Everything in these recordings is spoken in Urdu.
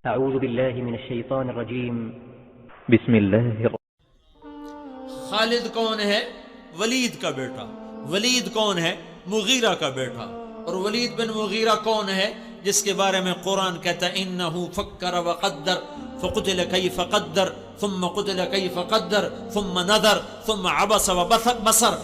أعوذ بالله من الشيطان الرجيم بسم الله خالد کون ہے؟ ولید کا بیٹا. ولید کون ہے؟ مغیرہ کا بیٹا. اور ولید بن مغیرہ کون ہے جس کے بارے میں قرآن کہتا ہے انہو فکر وقدر فقتل کیف قدر ثم قتل کیف قدر ثم نظر ثم عبس وبصر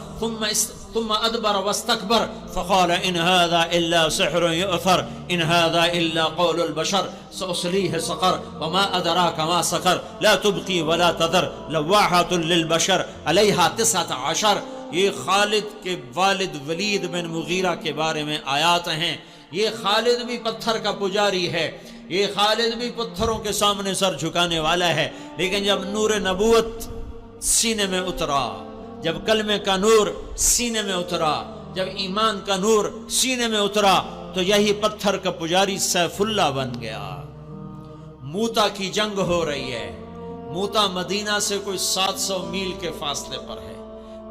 ثم ادبر واستكبر فقال ان هذا الا سحر يؤثر ان هذا الا قول البشر سأصليه سقر وما ادراك ما سقر لا تبقي ولا تذر لواحة للبشر عليها 19. یہ خالد کے والد ولید بن مغیرہ کے بارے میں آیات ہیں. یہ خالد بھی پتھر کا پجاری ہے, یہ خالد بھی پتھروں کے سامنے سر جھکانے والا ہے, لیکن جب نور نبوت سینے میں اترا, جب کلمے کا نور سینے میں اترا, جب ایمان کا نور سینے میں اترا, تو یہی پتھر کا پجاری سیف اللہ بن گیا. موتا کی جنگ ہو رہی ہے. موتا مدینہ سے کوئی 700 میل کے فاصلے پر ہے.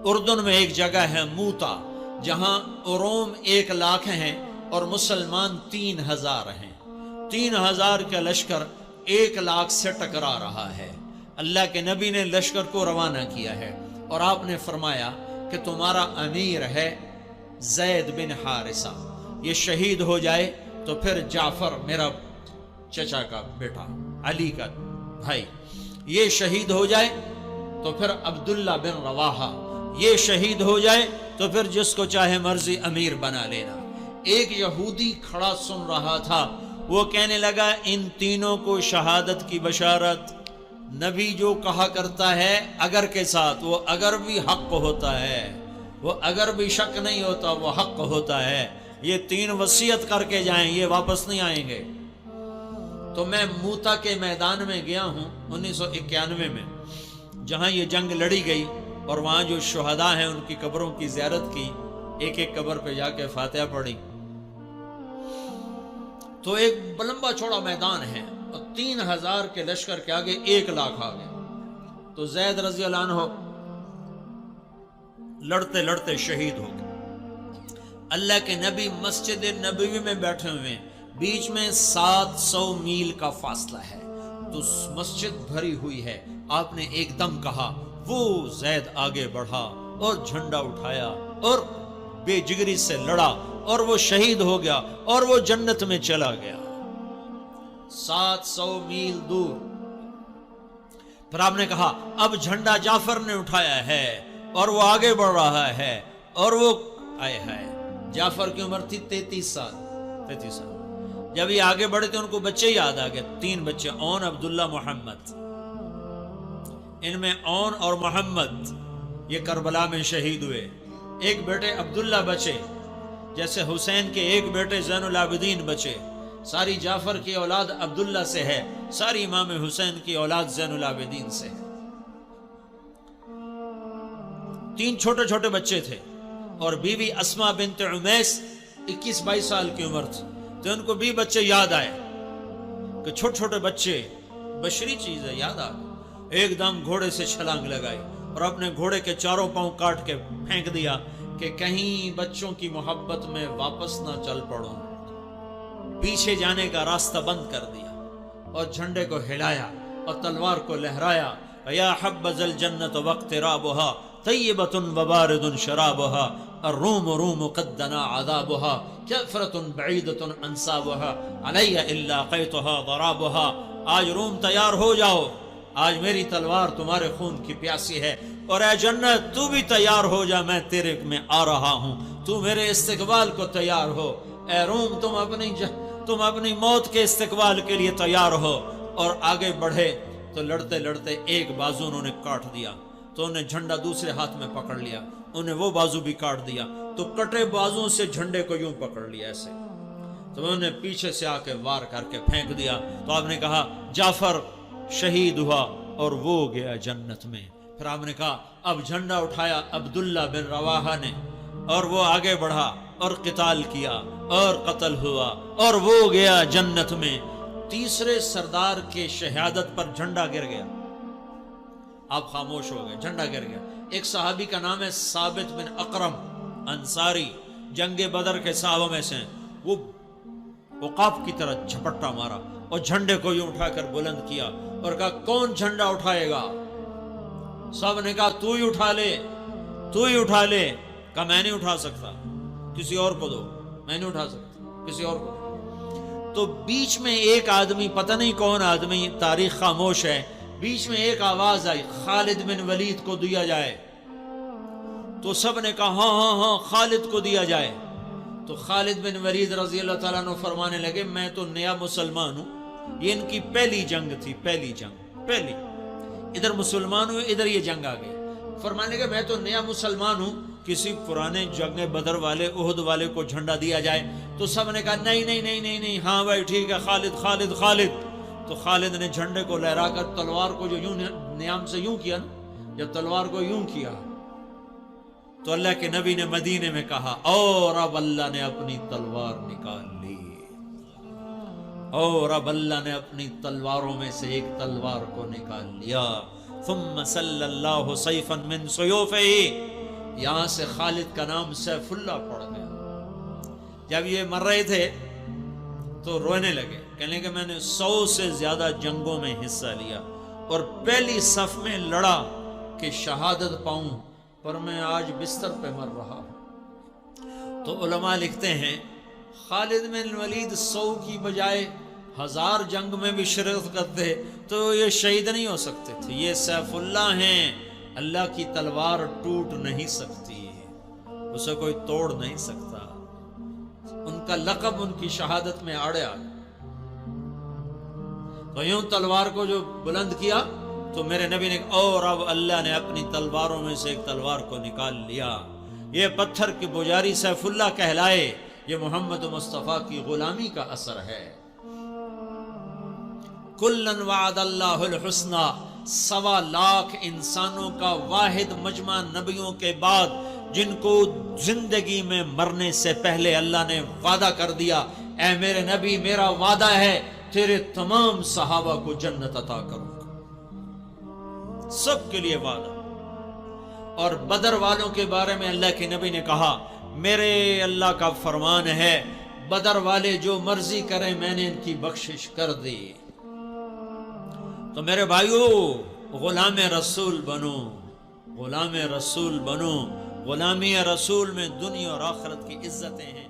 اردن میں ایک جگہ ہے موتا, جہاں روم 1 لاکھ ہیں اور مسلمان 3000 ہیں. 3000 کا لشکر 1 لاکھ سے ٹکرا رہا ہے. اللہ کے نبی نے لشکر کو روانہ کیا ہے اور آپ نے فرمایا کہ تمہارا امیر ہے زید بن حارثہ, یہ شہید ہو جائے تو پھر جعفر میرا چچا کا بیٹا علی کا بھائی یہ شہید ہو جائے تو پھر عبداللہ بن رواحہ یہ شہید ہو جائے تو پھر جس کو چاہے مرضی امیر بنا لینا. ایک یہودی کھڑا سن رہا تھا, وہ کہنے لگا ان تینوں کو شہادت کی بشارت. نبی جو کہا کرتا ہے اگر کے ساتھ, وہ اگر بھی حق ہوتا ہے, وہ اگر بھی شک نہیں ہوتا, وہ حق ہوتا ہے. یہ 3 وصیت کر کے جائیں, یہ واپس نہیں آئیں گے. تو میں موتا کے میدان میں گیا ہوں 1991 میں, جہاں یہ جنگ لڑی گئی, اور وہاں جو شہداء ہیں ان کی قبروں کی زیارت کی, ایک ایک قبر پہ جا کے فاتحہ پڑھی. تو ایک لمبا چوڑا میدان ہے اور 3000 کے لشکر کے آگے 1 لاکھ آ گئے. تو زید رضی اللہ عنہ لڑتے لڑتے شہید ہو گئے. اللہ کے نبی مسجد نبوی میں بیٹھے ہوئے ہیں, بیچ میں 700 میل کا فاصلہ ہے, تو مسجد بھری ہوئی ہے. آپ نے ایک دم کہا, وہ زید آگے بڑھا اور جھنڈا اٹھایا اور بے جگری سے لڑا اور وہ شہید ہو گیا اور وہ جنت میں چلا گیا 700 میل دور. پھر آپ نے کہا اب جھنڈا جعفر نے اٹھایا ہے اور وہ آگے بڑھ رہا ہے, اور وہ آئے ہے. جعفر کی عمر تھی 33 سال. جب یہ آگے بڑھے تھے ان کو بچے یاد آ گئے, 3 بچے, اون, عبداللہ, محمد. ان میں اون اور محمد یہ کربلا میں شہید ہوئے. ایک بیٹے عبداللہ بچے, جیسے حسین کے ایک بیٹے زین العابدین بچے. ساری جعفر کی اولاد عبداللہ سے ہے, ساری امام حسین کی اولاد زین العابدین سے ہے. 3 چھوٹے چھوٹے بچے تھے, اور بیوی اسماء بنت عمیس 21-22 سال کی عمر تھی. تو ان کو بھی بچے یاد آئے کہ چھوٹے چھوٹے بچے بشری چیز ہے, یاد آ گئے. ایک دم گھوڑے سے چھلانگ لگائی اور اپنے گھوڑے کے 4 پاؤں کاٹ کے پھینک دیا کہ کہیں بچوں کی محبت میں واپس نہ چل پڑوں. پیچھے جانے کا راستہ بند کر دیا اور جھنڈے کو ہلایا اور تلوار کو لہرایا. یا حبذ الجنت واقترابها طیبۃ وبارد شرابها الروم روم قد دنا عذابها کفرۃ بعیدۃ انصابها علی الا قیتها ضرابها. آج روم تیار ہو جاؤ, آج میری تلوار تمہارے خون کی پیاسی ہے, اور اے جنت تو بھی تیار ہو جا, میں تیرے میں آ رہا ہوں, تو میرے استقبال کو تیار ہو. اے روم تم اپنی موت کے استقبال کے لیے تیار ہو. اور آگے بڑھے تو لڑتے لڑتے ایک بازو انہوں نے کاٹ دیا, تو انہیں جھنڈا دوسرے ہاتھ میں پکڑ لیا, انہیں وہ بازو بھی کاٹ دیا, تو کٹے بازوں سے جھنڈے کو یوں پکڑ لیا ایسے. تو انہوں نے پیچھے سے آ کے وار کر کے پھینک دیا. تو آپ نے کہا جعفر شہید ہوا اور وہ گیا جنت میں. پھر آپ نے کہا اب جھنڈا اٹھایا عبداللہ بن رواحہ نے, اور وہ آگے بڑھا اور قتال کیا اور قتل ہوا اور وہ گیا جنت میں. تیسرے سردار کے شہادت پر جھنڈا گر گیا, آپ خاموش ہو گئے, جھنڈا گر گیا. ایک صحابی کا نام ہے ثابت بن اقرم انصاری, جنگ بدر کے صحابہ میں سے. وہ عقاب کی طرح جھپٹا مارا اور جھنڈے کو یوں اٹھا کر بلند کیا اور کہا کون جھنڈا اٹھائے گا؟ سب نے کہا تو ہی اٹھا لے، تو ہی اٹھا لے۔ کہا میں نہیں اٹھا سکتا، کسی اور کو دو، میں نہیں اٹھا سکتا، کسی اور کو دو۔ تو بیچ میں ایک آدمی، پتہ نہیں کون آدمی، تاریخ خاموش ہے، بیچ میں ایک آواز آئی خالد بن ولید کو دیا جائے۔ تو سب نے کہا ہاں ہاں ہاں خالد کو دیا جائے۔ تو خالد بن ولید رضی اللہ تعالیٰ عنہ فرمانے لگے میں تو نیا مسلمان ہوں، یہ ان کی پہلی جنگ تھی، پہلی جنگ، پہلی، ادھر مسلمان ہوئے، ادھر یہ جنگ آ گئی۔ فرمانے لگے میں تو نیا مسلمان ہوں، کسی پرانے جنگ بدر والے، احد والے کو جھنڈا دیا جائے۔ تو سب نے کہا نہیں نہیں نہیں نہیں نہیں، ہاں بھائی ٹھیک ہے، خالد خالد خالد۔ تو خالد نے جھنڈے کو لہرا کر تلوار کو جو یوں نیام سے یوں کیا نا، جب تلوار کو یوں کیا تو اللہ کے نبی نے مدینے میں کہا اور اب اللہ نے اپنی تلوار نکال لی، اور اب اللہ نے اپنی تلواروں میں سے ایک تلوار کو نکال لیا۔ ثم صلی اللہ سیفا من سیوفہ، یہاں سے خالد کا نام سیف اللہ پڑ گیا۔ جب یہ مر رہے تھے تو رونے لگے، کہنے کہ میں نے 100 سے زیادہ جنگوں میں حصہ لیا اور پہلی صف میں لڑا کہ شہادت پاؤں، پر میں آج بستر پہ مر رہا ہوں۔ تو علماء لکھتے ہیں خالد بن ولید 100 کی بجائے 1000 جنگ میں بھی شرکت کرتے تو یہ شہید نہیں ہو سکتے تھے۔ یہ سیف اللہ ہیں، اللہ کی تلوار ٹوٹ نہیں سکتی، اسے کوئی توڑ نہیں سکتا۔ ان کا لقب ان کی شہادت میں اڑیا۔ تو یوں تلوار کو جو بلند کیا تو میرے نبی نے اور اب اللہ نے اپنی تلواروں میں سے ایک تلوار کو نکال لیا۔ یہ پتھر کے پجاری سیف اللہ کہلائے، یہ محمد مصطفیٰ کی غلامی کا اثر ہے۔ کلن وعد اللہ الحسنی، 1.25 لاکھ انسانوں کا واحد مجمع نبیوں کے بعد جن کو زندگی میں مرنے سے پہلے اللہ نے وعدہ کر دیا، اے میرے نبی میرا وعدہ ہے تیرے تمام صحابہ کو جنت عطا کروں گا، سب کے لیے وعدہ۔ اور بدر والوں کے بارے میں اللہ کے نبی نے کہا میرے اللہ کا فرمان ہے بدر والے جو مرضی کریں میں نے ان کی بخشش کر دی۔ تو میرے بھائیو غلام رسول بنو، غلام رسول بنو۔ غلامی رسول میں دنیا اور آخرت کی عزتیں ہیں۔